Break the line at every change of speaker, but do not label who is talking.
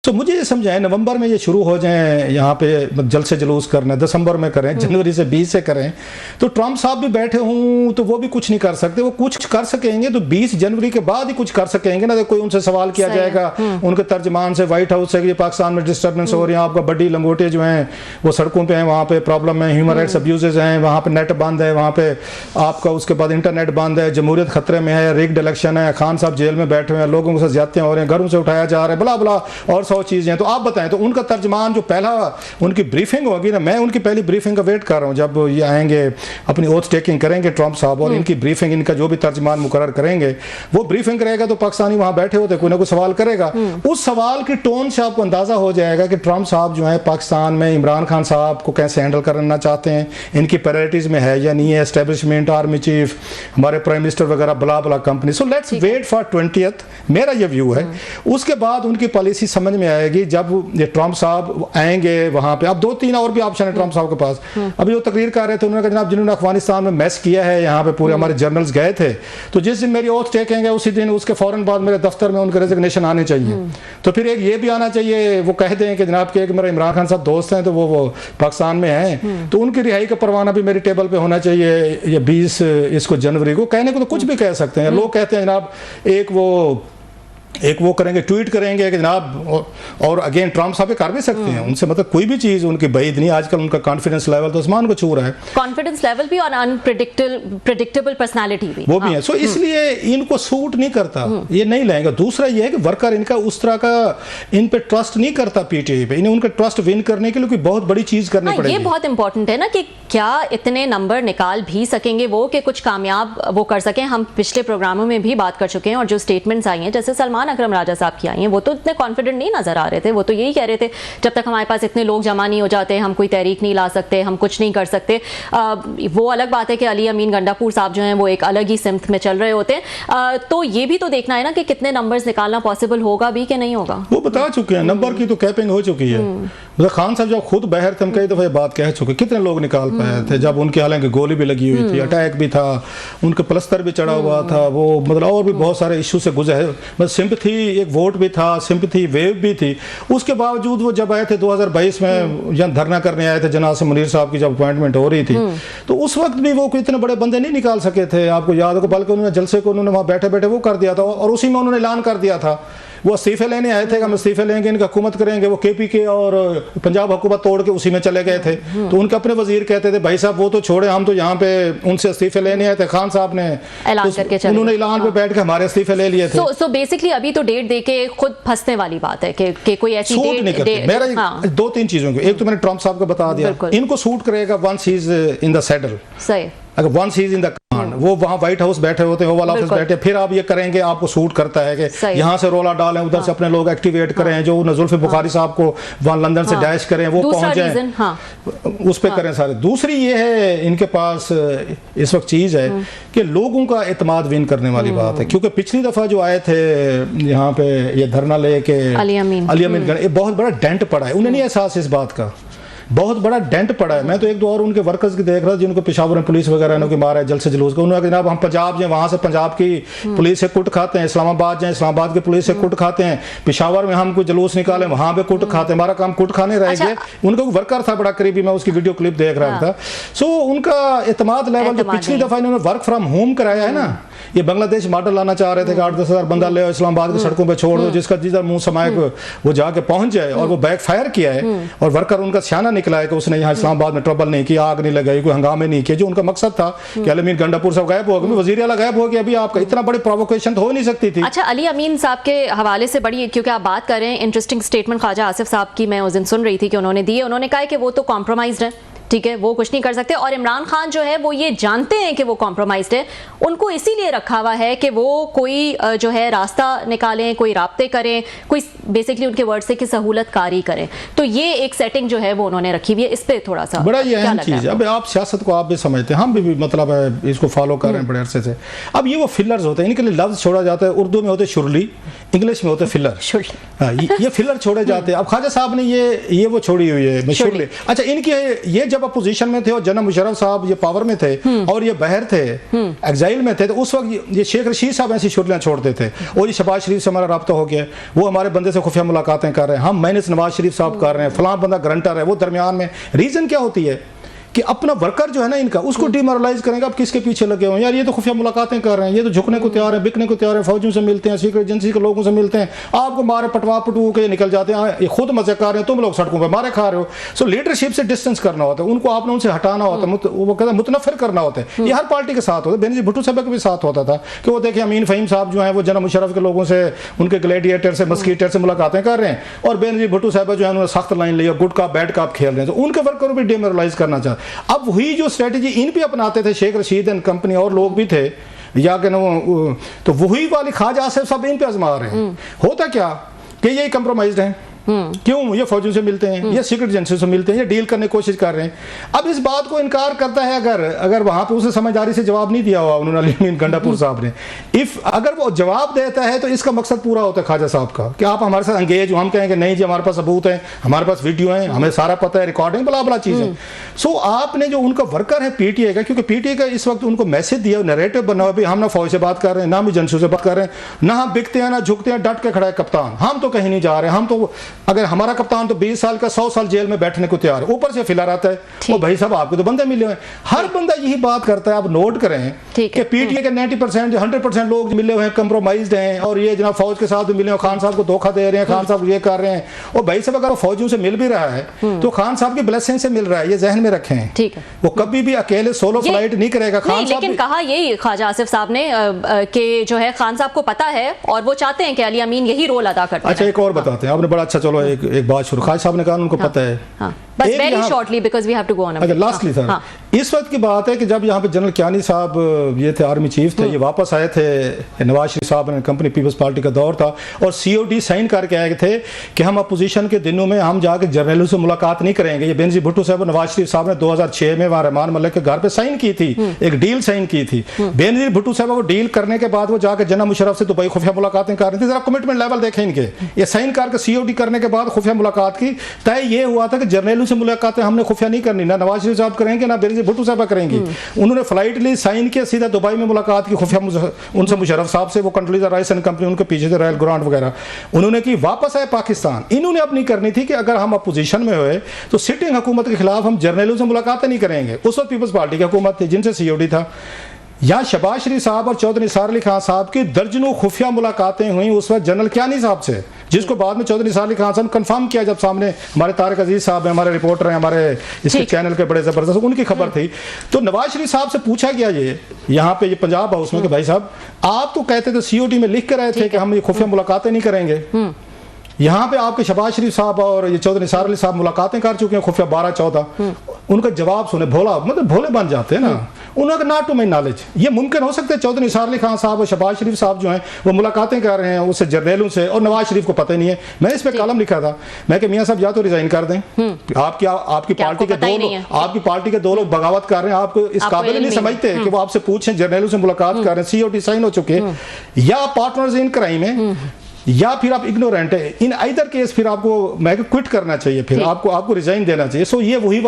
तो मुझे ये समझाएं, नवंबर में ये शुरू हो जाएं यहाँ पे जल्द से जुलूस करना, दिसंबर में करें, जनवरी से 20 से करें, तो ट्रंप साहब भी बैठे हों तो वो भी कुछ नहीं कर सकते। वो कुछ कर सकेंगे तो 20 जनवरी के बाद ही कुछ कर सकेंगे ना। तो कोई उनसे सवाल किया जाएगा उनके तर्जमान से, व्हाइट हाउस से, कि पाकिस्तान में डिस्टर्बेंस हो रही है, आपका बड्डी लंगोटे जो हैं वो सड़कों पे हैं, वहाँ पे प्रॉब्लम है, ह्यूमन राइट्स अब्यूजेज हैं, वहाँ पे नेट बंद है, वहाँ पे आपका उसके बाद इंटरनेट बंद है, जमहूरियत खतरे में है, रिग्ड इलेक्शन है, खान साहब जेल में बैठे हुए हैं, लोगों के साथ ज्यादतियां हो रही हैं, घरों से उठाया जा रहा है, बला बला और 100 चीजें। तो आप बताएं, तो उनका तर्जमान जो पहला उनकी ब्रीफिंग होगी ना, मैं उनकी पहली ब्रीफिंग का वेट कर रहा हूं, जब ये आएंगे अपनी ओथ टेकिंग करेंगे ट्रंप साहब, और इनकी ब्रीफिंग, इनका जो भी तर्जमान मुकर्रर करेंगे वो ब्रीफिंग करेगा, तो पाकिस्तानी वहां बैठे होते कोई ना कोई सवाल करेगा। उस सवाल की टोन से आपको अंदाजा हो जाएगा कि ट्रंप साहब जो है पाकिस्तान में इमरान खान साहब को कैसे हैंडल करना चाहते हैं, इनकी प्रायोरिटीज में है या नहीं है, एस्टेब्लिशमेंट, आर्मी चीफ, हमारे प्राइम मिनिस्टर वगैरह, blah blah company. So let's wait for 20th, मेरा ये व्यू है। उसके बाद उनकी पॉलिसी समझ में आएगी जब ये ट्रंप साहब आएंगे वहां पे। अब 2-3 और भी ऑप्शन है ट्रंप साहब के पास। अभी जो तकरीर कर रहे थे उन्होंने कहा जनाब जिन्होंने अफगानिस्तान में मैस किया है, यहाँ पे पूरे हमारे जर्नल्स गए थे, तो जिस दिन मेरी ओथ टेकेंगे उसी दिन, उसके फौरन बाद मेरे दफ्तर में उनके रेजिग्नेशन आने चाहिए। तो फिर एक ये भी आना चाहिए, वो कह दें कि जनाब के मेरा इमरान खान साहब दोस्त हैं, तो वो पाकिस्तान में हैं, तो उनकी रिहाई का परवाना भी मेरी टेबल पे होना चाहिए ये 20 इसको जनवरी को। कहने को तो कुछ भी कह सकते हैं लोग, कहते हैं जनाब एक वो करेंगे, ट्वीट करेंगे कि जनाब, और अगेन ट्रंप साहब कर भी सकते हैं उनसे, मतलब कोई भी चीज उनकी बैद नहीं। आजकल उनका कॉन्फिडेंस लेवल तो आसमान को छू रहा है, कॉन्फिडेंस
लेवल भी और अनप्रेडिक्टेबल पर्सनालिटी भी
वो भी है। सो इसलिए इनको सूट नहीं करता, ये नहीं लेंगे। दूसरा ये है कि वर्कर इनका उस तरह का इन पे ट्रस्ट नहीं करता पीटीआई पे, इन्हें उनका ट्रस्ट विन करने के लिए कोई बहुत बड़ी चीज करनी पड़ेगी।
ये बहुत इंपॉर्टेंट है ना कि क्या इतने नंबर निकाल भी सकेंगे वो कि कुछ कामयाब वो कर सकें। हम पिछले प्रोग्रामों में भी बात कर चुके हैं, और जो स्टेटमेंट्स आई हैं जैसे सलमान अकरम राजा साहब की आई हैं, वो तो इतने कॉन्फिडेंट नहीं नजर आ रहे थे। वो तो यही कह रहे थे जब तक हमारे पास इतने लोग जमा नहीं हो जाते हम कोई तहरीक नहीं ला सकते, हम कुछ नहीं कर सकते। वो अलग बात है कि अली अमीन गंडापुर साहब जो हैं वो एक अलग ही सिमत में चल रहे होते हैं। तो ये भी तो देखना है ना कि कितने नंबर्स निकालना पॉसिबल होगा भी कि नहीं होगा।
वो बता चुके हैं, नंबर की तो कैपिंग हो चुकी है। मतलब खान साहब जब खुद बाहर थे, हम कई दफा बात कह चुके, कितने लोग निकाल पाए थे जब उनके, हालांकि गोली भी लगी हुई थी, अटैक भी था, उनके प्लस्तर भी चढ़ा हुआ था, वो मतलब और भी बहुत सारे इशू से गुजरे, मतलब सिंपैथी, एक वोट भी था, सिंपैथी वेव भी थी। उसके बावजूद वो जब आए थे 2022 में, यहाँ धरना करने आए थे जनाब से मुनीर साहब की जब अपॉइंटमेंट हो रही थी, तो उस वक्त भी वो इतने बड़े बंदे नहीं निकाल सके थे, आपको याद हो। बल्कि उन्होंने जलसे को उन्होंने वहां बैठे बैठे वो कर दिया था, और उसी में उन्होंने ऐलान कर दिया था, वो इस्तीफे लेने आए थे कि हम इस्तीफे लेंगे, इनकी हुकूमत करेंगे। वो केपीके और पंजाब हुकूमत तोड़ के उसी में चले गए थे। तो उनके अपने वजीर कहते थे भाई साहब वो तो छोड़े, हम तो यहाँ पे उनसे इस्तीफे लेने आए थे। खान साहब ने
ऐलान करके चले,
उन्होंने ऐलान पे बैठ के हमारे इस्तीफे ले लिए थे।
सो बेसिकली अभी तो डेट दे के खुद फंसने वाली बात है कि कोई ऐसी
सूट नहीं करते। मेरा 2-3 चीजों को, एक तो मैंने ट्रंप साहब को बता दिया, इनको सूट करेगा once he is in the saddle,
सही,
अगर once he is in the command, वो वहां व्हाइट हाउस बैठे होते हैं, ओवल ऑफिस बैठे, फिर आप ये करेंगे, आपको सूट करता है कि यहाँ से रोला डालें, उधर से अपने लोग एक्टिवेट करें, जो जुल्फे बुखारी साहब को वहां लंदन से डैश करें, वो पहुंच जाए, उस पर करें सारे। दूसरी ये है इनके पास इस वक्त चीज है कि लोगों का एतमाद विन करने वाली बात है, क्योंकि पिछली दफा जो आए थे यहाँ पे ये धरना लेके अली अमीन बहुत बड़ा डेंट पड़ा है, उन्हें नहीं एहसास इस बात का, बहुत बड़ा डेंट पड़ा है। मैं तो 1-2 और उनके वर्कर्स की देख रहा था जिनको पेशावर में पुलिस वगैरह ने मारा है जल से जुलूस का। उन्होंने कहा जनाब हम पंजाब जाए, वहां से पंजाब की पुलिस से कुट खाते हैं, इस्लामाबाद जाए, इस्लामाबाद की पुलिस से कुट खाते हैं, पेशावर में हम कोई जुलूस निकाले वहां पे कुट खाते हैं, हमारा काम कुट खाने रह गए। उनका वर्कर था बड़ा करीबी, मैं उसकी वीडियो क्लिप देख रहा था। सो उनका एतमाद लेवल जो पिछली दफा इन्होंने वर्क फ्रॉम होम कराया है ना, ये बांग्लादेश मॉडल लाना चाह रहे थे कि 8-10 हज़ार बंदा ले इस्लामाबाद की सड़कों पे छोड़ दो, जिसका जिधर मुंह समाये वो जाके पहुंच जाए, और वो बैक फायर किया है। और वर्कर उनका सियाना निकला है कि उसने यहाँ इस्लामाबाद में ट्रबल नहीं किया, आग नहीं लगाई, कोई हंगामे नहीं किए। जो उनका मकसद था कि अली अमीन गंडापुर साहब गायब हो गए, वजीर आला गायब हो गया, अभी आपका इतना बड़ी प्रोवोकेशन तो हो नहीं सकती थी।
अच्छा, अली अमीन साहब के हवाले से बड़ी, क्योंकि आप बात कर रहे हैं, इंटरेस्टिंग स्टेटमेंट ख्वाजा आसिफ साहब की मैं उस दिन सुन रही थी कि उन्होंने दी है। उन्होंने कहा कि वो तो कॉम्प्रोमाइज्ड है, ठीक है, वो कुछ नहीं कर सकते, और इमरान खान जो है वो ये जानते हैं कि वो कॉम्प्रोमाइज्ड है, उनको इसीलिए रखा हुआ है कि वो कोई जो है रास्ता निकालें, कोई राब्ते करें, कोई बेसिकली उनके वर्ड से कि सहूलत कारी करें। तो ये एक सेटिंग जो है वो उन्होंने रखी हुई है। इस पे थोड़ा सा
बड़ा ये अहम चीज है। अब आप सियासत को आप भी समझते हैं, हम भी मतलब है इसको फॉलो कर रहे हैं बड़े अरसे से। अब ये वो फिलर्स होते हैं, इनके लिए लफ्ज छोड़ा जाता है, उर्दू में होते शुरली, इंग्लिश में होते फिलर। हाँ, ये फिलर छोड़े जाते हैं। अब ख्वाजा साहब ने ये वो छोड़ी हुई है मशहूर। अच्छा, इनके ये जब अपोजिशन में थे और जनाब मुशर्रफ साहब ये पावर में थे और ये बहर थे, एग्जाइल में थे, तो उस वक्त ये शेख रशीद साहब ऐसी शुरलियाँ छोड़ते थे। और ये शहबाज शरीफ से हमारा रब्ता हो गया, वो हमारे बंदे से खुफिया मुलाकातें कर रहे हैं, हम मैंने नवाज शरीफ साहब कर रहे हैं, फलां बंदा ग्रंटर है, वो दरमियान में। रीज़न क्या होती है कि अपना वर्कर जो है ना इनका, उसको डिमोरलाइज करेंगे। अब किसके पीछे लगे हुए हैं यार, ये तो खुफिया मुलाकातें कर रहे हैं, ये तो झुकने को तैयार है, बिकने को तैयार है, फौजियों से मिलते हैं, सीक्रेट एजेंसी के लोगों से मिलते हैं, आपको मारे पटवा पटू के निकल जाते हैं, ये खुद मजे कर रहे हैं, तुम लोग सड़कों पर मारे खा रहे हो। सो लीडरशिप से डिस्टेंस करना होता है, उनको आपने उनसे हटाना होता है, वो कहते हैं मुतनफिर करना होता है। ये हर पार्टी के साथ होता है। बेनजीर भुट्टो साहब के भी साथ होता था कि वो देखिए अमीन फ़हीम साहब जो है वो जनाब मुशर्रफ के लोगों से, उनके ग्लैडिएटर से, मस्कीटर से मुलाकातें कर रहे हैं, और बेनजीर भुट्टो साहब जो है उन्होंने सख्त लाइन लिया, गुड का बैड का खेल रहे हैं, तो उनके वर्कर को भी डिमोरलाइज करना चाहते। अब वही जो स्ट्रेटजी इन पे अपनाते थे शेख रशीद एंड कंपनी और लोग भी थे, या कि तो वही वाली ख्वाजा आसिफ साहब इन पे आजमा रहे हैं। होता क्या कि ये कंप्रोमाइज्ड हैं, क्यों? ये फौजियों से मिलते हैं, ये सीक्रेट एजेंसी से मिलते हैं, ये डील करने की कोशिश कर रहे हैं। अब इस बात को इनकार करता है, अगर वहां पे उसे समझदारी से जवाब नहीं दिया हुआ उन्होंने, अमीन गंडापुर साहब ने, अगर वो जवाब देता है तो इसका मकसद पूरा होता है ख्वाजा साहब का कि आप हमारे साथ एंगेज हो। हम कहेंगे नहीं जी, हमारे पास सबूत है, हमारे पास वीडियो है, हमें सारा पता है, रिकॉर्डिंग बला बला चीज़ है। सो आपने जो उनका वर्कर है पीटीए का, क्योंकि पीटीए का इस वक्त उनको मैसेज दिया, नैरेटिव बना हुआ, हम ना फौज से बात कर रहे हैं, ना हम एजेंसियों से बात कर रहे हैं, ना हम बिकते हैं ना झुकते हैं, डट के खड़ा है कप्तान, हम तो कहीं नहीं जा रहे, हम तो अगर हमारा कप्तान तो 20 साल का 100 साल जेल में बैठने को तैयार है, ऊपर से फिलर आता है, वो भाई साहब आपको तो बंदे मिले हुए हैं। हर बंदा यही बात करता है। आप नोट करें कि पीटीए के 90% 100% लोग मिले हुए हैं, कंप्रोमाइज्ड हैं, और ये जनाब फौज के साथ भी मिले हुए, खान साहब को धोखा दे रहे हैं, खान साहब ये कर रहे हैं। और भाई साहब अगर वो फौजियों से मिल भी रहा है तो खान साहब की ब्लेसिंग से मिल रहा है, ये जहन में रखें।
ठीक है,
वो कभी भी अकेले सोलो फ्लाइट नहीं करेगा खान साहब।
लेकिन कहा यही ख्वाजा आसिफ साहब ने कि जो है खान साहब को पता है और वो चाहते हैं कि अली अमीन यही रोल अदा करते हैं।
अच्छा, एक और बताते हैं, आपने बड़ा अच्छा, चलो एक बात शुरू, ख्वाजा साहब ने कहा उनको पता है।
बस very shortly because we have to go on.
अच्छा, लास्टली सर, इस वक्त की बात है कि जब यहाँ पे जनरल कियानी साहब ये थे, आर्मी चीफ थे, ये वापस आए थे, नवाज शरीफ साहब ने, कंपनी पीपल्स पार्टी का दौर था, और सीओडी साइन करके आए थे कि हम अपोजिशन के दिनों में हम जाके जर्नलों से मुलाकात नहीं करेंगे। ये बेनजीर भुट्टो साहब, नवाज शरीफ साहब ने 2006 में वहाँ रहमान मलिक के घर पे साइन की थी, एक डील साइन की थी। बेनजीर भुट्टो साहब वो डील करने के बाद वो जाकर जनाब मुशर्रफ से दुबई खुफिया मुलाकातें कर रहे थे। जरा कमिटमेंट लेवल देखें इनके, ये साइन करके सीओडी करने के बाद खुफिया मुलाकात की तय ये हुआ था कि जर्नलों से मुलाकातें हमने खुफिया नहीं करनी, ना नवाज शरीफ साहब करेंगे ना बेनजीर भुट्टो साहब करेंगे। उन्होंने फ्लाइट ली, साइन किया, सीधा दुबई में मुलाकात की खुफिया उनसे मुशर्रफ साहब से, वो कंडोलीजा राइस एंड कंपनी उनके पीछे थे, रॉयल ग्रांट वगैरह उन्होंने की। वापस आए पाकिस्तान, इन्होंने अपनी करनी थी कि अगर हम अपोजिशन में हुए तो सिटिंग हुकूमत के खिलाफ हम जर्नलों से मुलाकातें नहीं करेंगे। उस वक्त पीपल्स पार्टी की हुकूमत थी जिनसे सीओडी था। यहाँ शहबाज शरीफ साहब और चौधरी निसार अली खान साहब की दर्जनों खुफिया मुलाकातें हुई उस वक्त जनरल कियानी साहब से, जिसको बाद में चौधरी निसार अली खान साहब ने कंफर्म किया जब सामने हमारे तारिक अजीज साहब हैं, हमारे रिपोर्टर हैं, हमारे इसके चैनल के बड़े जबरदस्त, उनकी खबर थी। तो नवाज शरीफ साहब से पूछा गया ये यहाँ पे, ये पंजाब हाउस में, कि भाई साहब आप तो कहते थे सीओडी में लिख कर आए थे कि हम ये खुफिया मुलाकातें नहीं करेंगे, यहाँ पे आपके शहबाज शरीफ साहब और ये चौधरी निसार अली साहब मुलाकातें कर चुके हैं खुफिया 12-14। उनका जवाब सुने, भोला मतलब भोले बन जाते हैं ना। उन्होंने नॉट टू माई नॉलेज, ये मुमकिन हो सकता है चौधरी निसार अली खान साहब और शहबाज शरीफ साहब जो हैं वो मुलाकातें कर रहे हैं उससे जर्नलों से, और नवाज शरीफ को पता ही नहीं है। मैंने इस पर कॉलम लिखा था, मैं कि मियाँ साहब या तो रिजाइन कर दें, आपकी पार्टी के दो लोग बगावत कर रहे हैं, आपको इस काबिल नहीं समझते कि वो आपसे पूछें, जर्नलों से मुलाकात कर रहे हैं, सीओटी साइन हो चुके हैं, या पार्टनर्स इन क्राइम है, या फिर आप इग्नोरेंट है। इन आइदर केस फिर आपको मैं क्विट करना चाहिए, फिर आपको रिजाइन देना चाहिए। सो ये वही